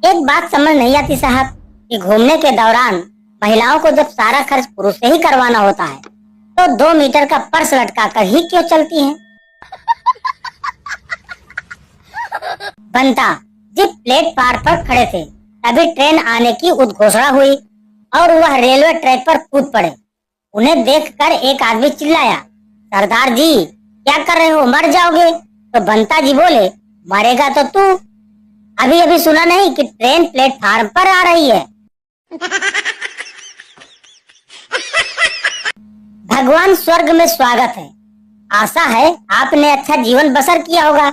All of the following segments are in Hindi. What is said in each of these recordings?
एक बात समझ नहीं आती साहब कि घूमने के दौरान महिलाओं को जब सारा खर्च पुरुष से ही करवाना होता है तो 2 मीटर का पर्स लटका कर ही क्यों चलती हैं? बंता जिस प्लेटफार्म पर खड़े थे तभी ट्रेन आने की उद्घोषणा हुई और वह रेलवे ट्रैक पर कूद पड़े। उन्हें देखकर एक आदमी चिल्लाया, सरदार जी क्या कर रहे हो, मर जाओगे। तो बंता जी बोले, मरेगा तो तू, अभी अभी सुना नहीं कि ट्रेन प्लेटफार्म पर आ रही है। भगवान स्वर्ग में स्वागत है, आशा है आपने अच्छा जीवन बसर किया होगा।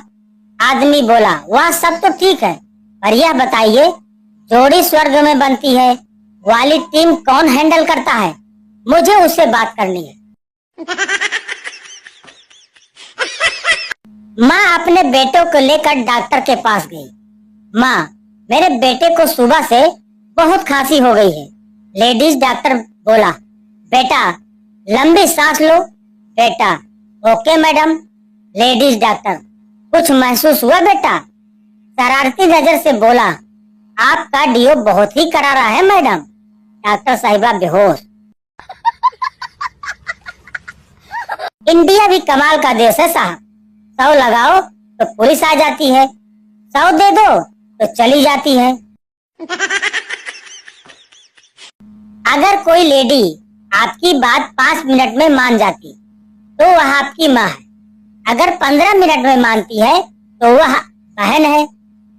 आदमी बोला, वह सब तो ठीक है, पर यह बताइए जोड़ी स्वर्ग में बनती है वाली टीम कौन हैंडल करता है, मुझे उससे बात करनी है। माँ अपने बेटों को लेकर डॉक्टर के पास गई। माँ, मेरे बेटे को सुबह से बहुत खांसी हो गई है। लेडीज डॉक्टर बोला, बेटा लंबी सांस लो। बेटा, ओके मैडम। लेडीज डॉक्टर, कुछ महसूस हुआ बेटा? शरारती नजर से बोला, आपका डीओ बहुत ही करारा है मैडम। डॉक्टर साहिबा बेहोश। इंडिया भी कमाल का देश है साहब, 100 लगाओ तो पुलिस आ जाती है, 100 दे दो तो चली जाती है। अगर कोई लेडी आपकी बात 5 मिनट में मान जाती तो वह आपकी माँ है, अगर 15 मिनट में मानती है तो वह बहन है,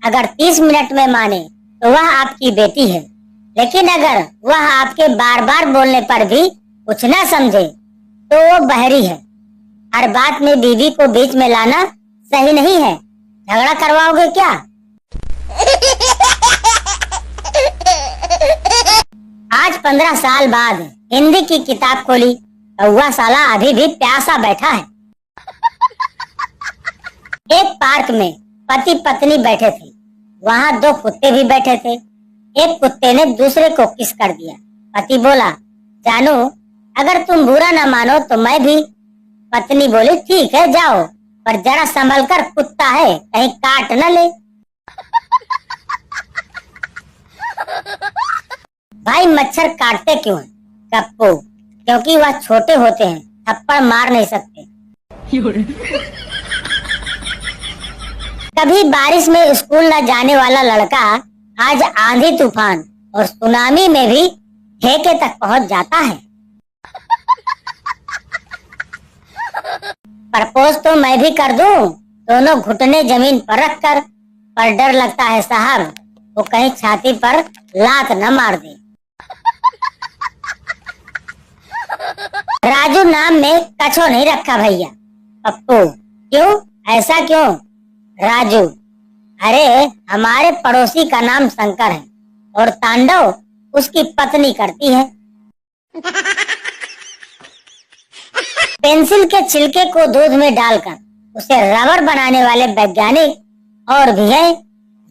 अगर 30 मिनट में माने तो वह आपकी बेटी है, लेकिन अगर वह आपके बार बार बोलने पर भी कुछ न समझे तो वो बहरी है। हर बात में बीवी को बीच में लाना सही नहीं है। झगड़ा करवाओगे क्या? आज 15 साल बाद हिंदी की किताब खोली तो वह साला अभी भी प्यासा बैठा है। एक पार्क में पति पत्नी बैठे थे, वहाँ 2 कुत्ते भी बैठे थे। एक कुत्ते ने दूसरे को किस कर दिया। पति बोला, जानू अगर तुम बुरा न मानो तो मैं भी। पत्नी बोली, ठीक है जाओ, पर जरा संभल कर, कुत्ता है कहीं काट न ले। भाई मच्छर काटते क्यों हैं? कप्पू, क्योंकि वह छोटे होते हैं, थप्पड़ मार नहीं सकते। कभी बारिश में स्कूल न जाने वाला लड़का आज आंधी तूफान और सुनामी में भी ठेके तक पहुंच जाता है। प्रपोज तो मैं भी कर दूं, दोनों घुटने जमीन पर रखकर, पर डर लगता है साहब वो कहीं छाती पर लात न मार दे। राजू नाम में कछो नहीं रखा भैया। पप्पू, क्यों, ऐसा क्यों? राजू, अरे हमारे पड़ोसी का नाम शंकर है और तांडव उसकी पत्नी करती है। पेंसिल के छिलके को दूध में डालकर उसे रबर बनाने वाले वैज्ञानिक और भी है,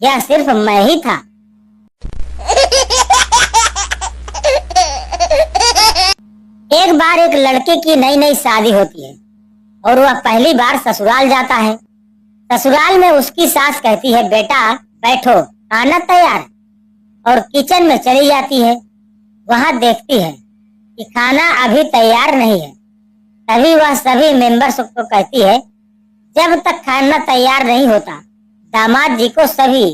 यह सिर्फ मैं ही था। एक बार एक लड़के की नई नई शादी होती है और वह पहली बार ससुराल जाता है। ससुराल में उसकी सास कहती है, बेटा बैठो खाना तैयार, और किचन में चली जाती है। वहां देखती है कि खाना अभी तैयार नहीं है। तभी वह सभी मेंबर्स को कहती है, जब तक खाना तैयार नहीं होता दामाद जी को सभी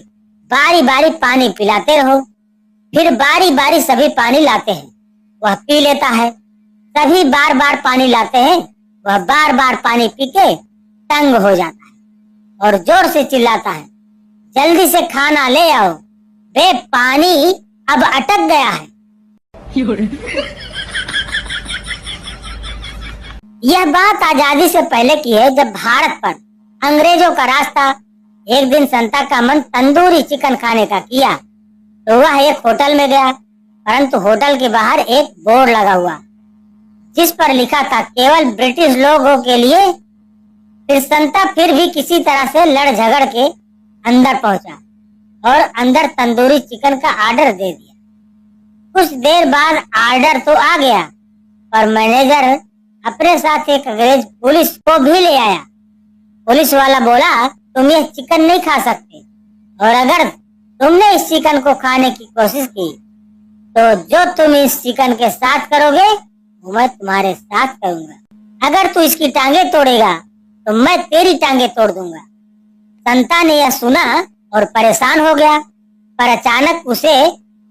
बारी बारी पानी पिलाते रहो। फिर बारी बारी सभी पानी लाते हैं, वह पी लेता है। सभी बार बार पानी लाते हैं, वह बार बार पानी पी के तंग हो जाता है और जोर से चिल्लाता है, जल्दी से खाना ले आओ, बे पानी अब अटक गया है। यह बात आजादी से पहले की है, जब भारत पर अंग्रेजों का राज था। एक दिन संता का मन तंदूरी चिकन खाने का किया तो वह एक होटल में गया, परंतु होटल के बाहर एक बोर्ड लगा हुआ जिस पर लिखा था, केवल ब्रिटिश लोगों के लिए। फिर संता फिर भी किसी तरह से लड़ झगड़ के अंदर पहुंचा और अंदर तंदूरी चिकन का ऑर्डर दे दिया। कुछ देर बाद ऑर्डर तो आ गया, पर मैनेजर अपने साथ एक अंग्रेज पुलिस को भी ले आया। पुलिस वाला बोला, तुम ये चिकन नहीं खा सकते, और अगर तुमने इस चिकन को खाने की कोशिश की तो जो तुम इस चिकन के साथ करोगे वो मैं तुम्हारे साथ करूंगा। अगर तू इसकी टांगे तोड़ेगा तो मैं तेरी टांगे तोड़ दूंगा। संता ने यह सुना और परेशान हो गया, पर अचानक उसे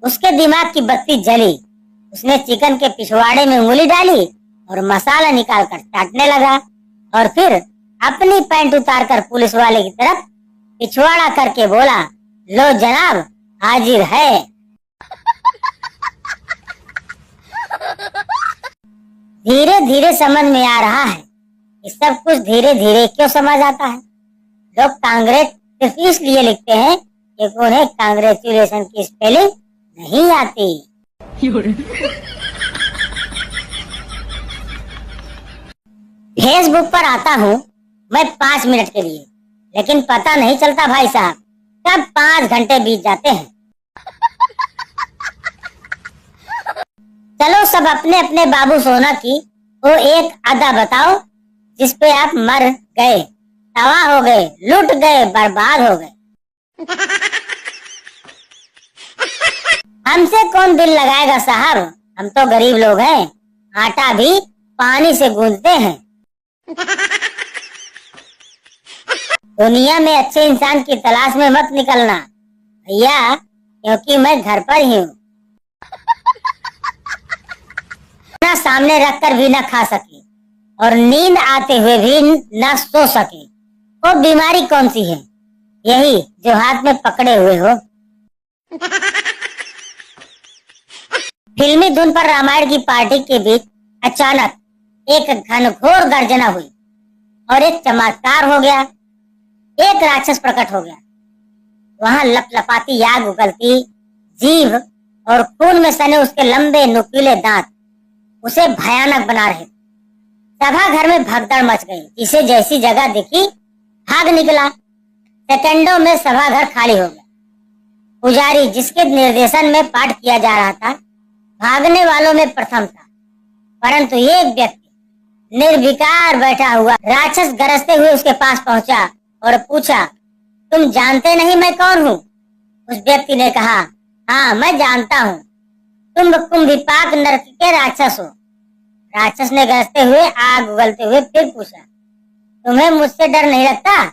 उसके दिमाग की बत्ती जली। उसने चिकन के पिछवाड़े में उंगली डाली और मसाला निकालकर चाटने लगा और फिर अपनी पैंट उतारकर पुलिस वाले की तरफ पिछवाड़ा करके बोला, लो जनाब, हाजिर है। धीरे धीरे समझ में आ रहा है कि सब कुछ धीरे धीरे क्यों समझ आता है। लोग कांग्रेस सिर्फ इसलिए लिखते हैं कि उन्हें कांग्रेचुलेशन की स्पेलिंग नहीं आती। फेसबुक पर आता हूँ मैं 5 मिनट के लिए, लेकिन पता नहीं चलता भाई साहब कब 5 घंटे बीत जाते हैं। चलो सब अपने अपने बाबू सोना की वो एक अदा बताओ जिस पे आप मर गए, तबाह हो गए, लुट गए, बर्बाद हो गए। हमसे कौन दिल लगाएगा साहब, हम तो गरीब लोग हैं, आटा भी पानी से गूंथते हैं। दुनिया में अच्छे इंसान की तलाश में मत निकलना भैया, क्योंकि मैं घर पर ही हूँ। ना सामने रखकर भी न खा सके और नींद आते हुए भी न सो सके, वो बीमारी कौन सी है? यही जो हाथ में पकड़े हुए हो। फिल्मी धुन पर रामायण की पार्टी के बीच अचानक एक घनघोर गर्जना हुई और एक चमत्कार हो गया। एक राक्षस प्रकट हो गया। वहां लपलपाती आग उगलती जीभ और खून में सने उसके लंबे नुकीले दांत उसे भयानक बना रहे। सभा घर में भगदड़ मच गई। जिसे जैसी जगह दिखी भाग निकला। सेकंडों में सभा घर खाली हो गया। पुजारी जिसके निर्देशन में पाठ किया जा रहा था भागने वालों में प्रथम था, परंतु एक व्यक्ति निर्विकार बैठा हुआ राक्षस गरजते हुए उसके पास पहुंचा और पूछा, तुम जानते नहीं मैं कौन हूँ? उस व्यक्ति ने कहा, हाँ मैं जानता हूँ, तुम कुंभिपाक नरक के राक्षस हो। राक्षस ने गरजते हुए आग उगलते हुए फिर पूछा, तुम्हें मुझसे डर नहीं लगता?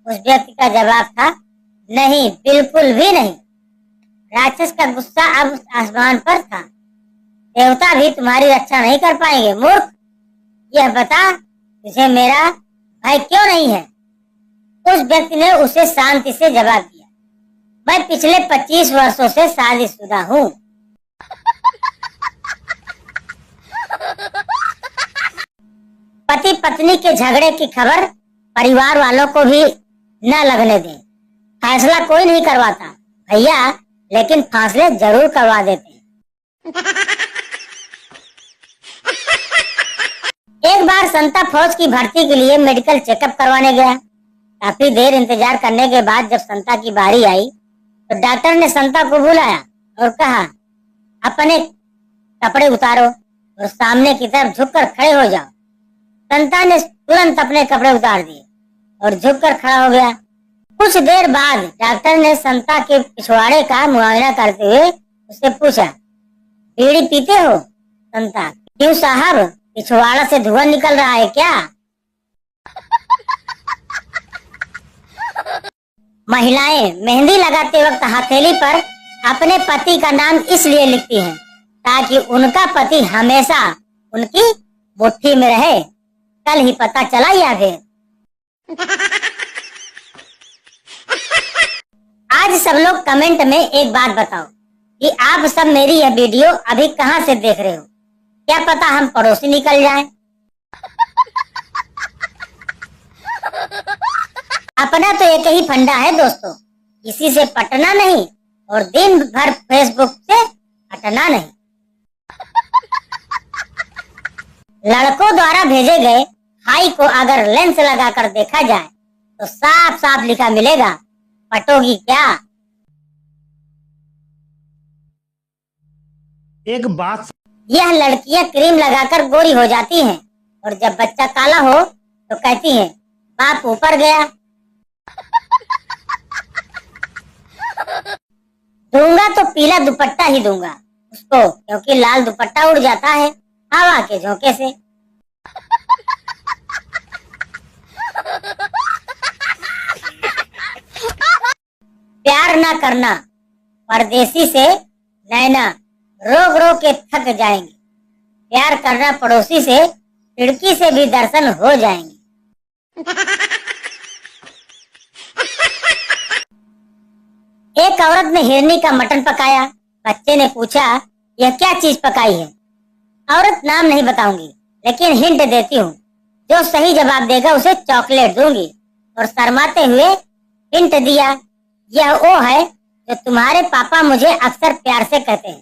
उस व्यक्ति का जवाब था, नहीं, बिल्कुल भी नहीं। राक्षस का गुस्सा अब आसमान पर था। देवता भी तुम्हारी रक्षा नहीं कर पाएंगे मूर्ख। यह बता तुझे मेरा भय क्यों नहीं है? उस व्यक्ति ने उसे शांति से जवाब दिया, मैं पिछले 25 वर्षों से शादीशुदा हूँ। पति पत्नी के झगड़े की खबर परिवार वालों को भी न लगने दें। फैसला कोई नहीं करवाता भैया, लेकिन फासले जरूर करवा देते हैं। एक बार संता फौज की भर्ती के लिए मेडिकल चेकअप करवाने गया। काफी देर इंतजार करने के बाद जब संता की बारी आई तो डॉक्टर ने संता को बुलाया और कहा, अपने कपड़े उतारो और सामने की तरफ झुककर खड़े हो जाओ। संता ने तुरंत अपने कपड़े उतार दिए और झुककर खड़ा हो गया। कुछ देर बाद डॉक्टर ने संता के पिछवाड़े का मुआयना करते हुए उससे पूछा, बीड़ी पीते हो? संता, क्यों साहब, पिछवाड़ा से धुआं निकल रहा है क्या? महिलाएं मेहंदी लगाते वक्त हथेली पर अपने पति का नाम इसलिए लिखती हैं ताकि उनका पति हमेशा उनकी मुट्ठी में रहे। कल ही पता चला या फिर? आज सब लोग कमेंट में एक बात बताओ कि आप सब मेरी यह वीडियो अभी कहां से देख रहे हो? क्या पता हम पड़ोसी निकल जाएं। अपना तो एक ही फंडा है दोस्तों, किसी से पटना नहीं और दिन भर फेसबुक से हटना नहीं। लड़कों द्वारा भेजे गए हाई को अगर लेंस लगाकर देखा जाए तो साफ साफ लिखा मिलेगा, पटोगी क्या? एक बात, यह लड़कियां क्रीम लगाकर गोरी हो जाती हैं और जब बच्चा काला हो तो कहती हैं, बाप ऊपर गया। पीला दुपट्टा ही दूंगा उसको, क्योंकि लाल दुपट्टा उड़ जाता है हवा के झोंके से। प्यार ना करना परदेसी से नैना रोग रोग के थक जाएंगे, प्यार करना पड़ोसी से खिड़की से भी दर्शन हो जाएंगे। एक औरत ने हिरनी का मटन पकाया। बच्चे ने पूछा, यह क्या चीज पकाई है? औरत नाम नहीं बताऊंगी, लेकिन हिंट देती हूँ, जो सही जवाब देगा उसे चॉकलेट दूंगी। और शर्माते हुए हिंट दिया, यह वो है जो तुम्हारे पापा मुझे अक्सर प्यार से कहते हैं।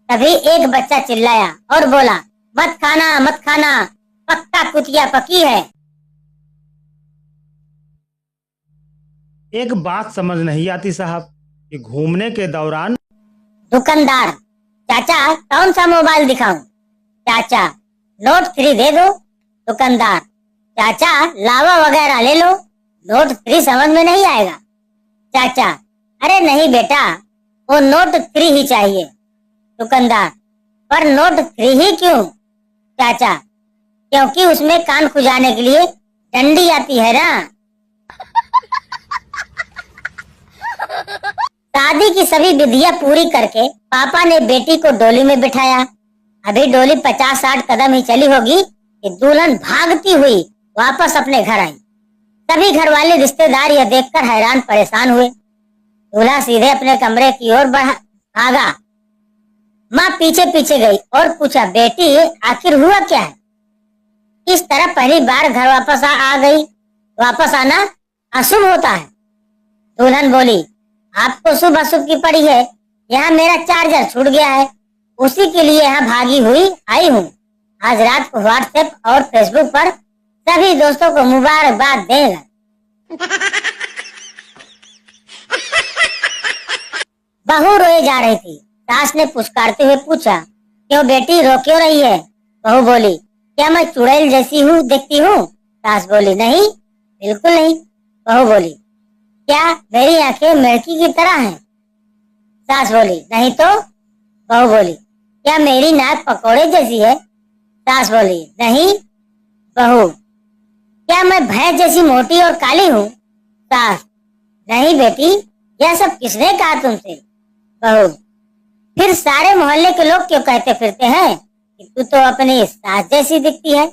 तभी एक बच्चा चिल्लाया और बोला, मत खाना मत खाना, पक्का कुतिया पकी है। एक बात समझ नहीं आती साहब कि घूमने के दौरान दुकानदार, चाचा कौन सा मोबाइल दिखाऊं? चाचा, नोट 3 दे दो। दुकानदार, चाचा लावा वगैरह ले लो, नोट 3 समझ में नहीं आएगा। चाचा, अरे नहीं बेटा, वो नोट 3 ही चाहिए। दुकानदार, पर नोट 3 ही क्यों? चाचा, क्योंकि उसमें कान खुजाने के लिए डंडी आती है ना। शादी की सभी विधियां पूरी करके पापा ने बेटी को डोली में बिठाया। अभी डोली 50-60 कदम ही चली होगी कि दुल्हन भागती हुई वापस अपने घर आई। सभी घर वाले रिश्तेदार यह देखकर हैरान परेशान हुए। दूल्हा सीधे अपने कमरे की ओर भागा। माँ पीछे पीछे गई और पूछा, बेटी आखिर हुआ क्या है? इस तरह पहली बार घर वापस आ गई। वापस आना अशुभ होता है। दुल्हन बोली, आपको शुभ अशुभ की पड़ी है, यहाँ मेरा चार्जर छूट गया है, उसी के लिए यहाँ भागी हुई आई हूँ। आज रात को व्हाट्सएप और फेसबुक पर सभी दोस्तों को मुबारकबाद देगा। बहू रोए जा रही थी। सास ने पुचकारते हुए पूछा, क्यों बेटी रो क्यों रही है? बहू बोली, क्या मैं चुड़ैल जैसी हूँ दिखती हूँ? सास बोली, नहीं बिल्कुल नहीं। बहू बोली, क्या मेरी आंखें मिर्ची की तरह हैं? सास बोली, नहीं तो। बहू बोली, क्या मेरी नाक पकोड़े जैसी है? सास बोली, नहीं। बहू, क्या मैं भैंस जैसी मोटी और काली हूँ? सास, नहीं बेटी, यह सब किसने कहा तुमसे? बहू, फिर सारे मोहल्ले के लोग क्यों कहते फिरते हैं कि तू तो अपनी सास जैसी दिखती है?